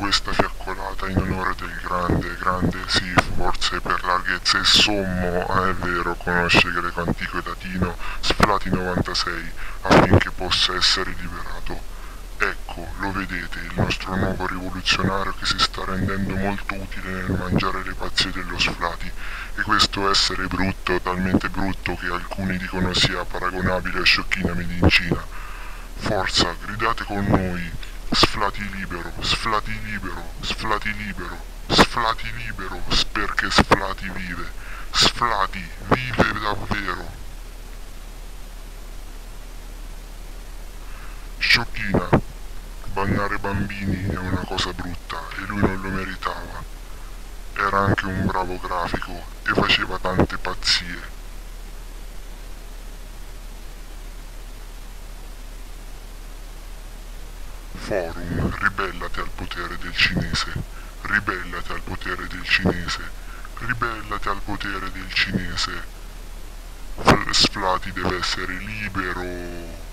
questa fiaccolata in onore del grande, grande, sì, forse per larghezza e sommo, è vero, conosce greco antico e latino, sflati 96, affinché possa essere liberato. Ecco, lo vedete, il nostro nuovo rivoluzionario che si sta rendendo molto utile nel mangiare le pazzie dello Sflati, e questo essere brutto, talmente brutto che alcuni dicono sia paragonabile a Sciocchina Medincina. Forza, gridate con noi, Sflati libero, Sflati libero, Sflati libero, Sflati libero, perché Sflati vive, Sflati vive davvero. Sciocchina, bannare bambini è una cosa brutta e lui non lo meritava. Era anche un bravo grafico e faceva tante pazzie. Forum, ribellati al potere del cinese, ribellati al potere del cinese, ribellati al potere del cinese. Sflati deve essere libero.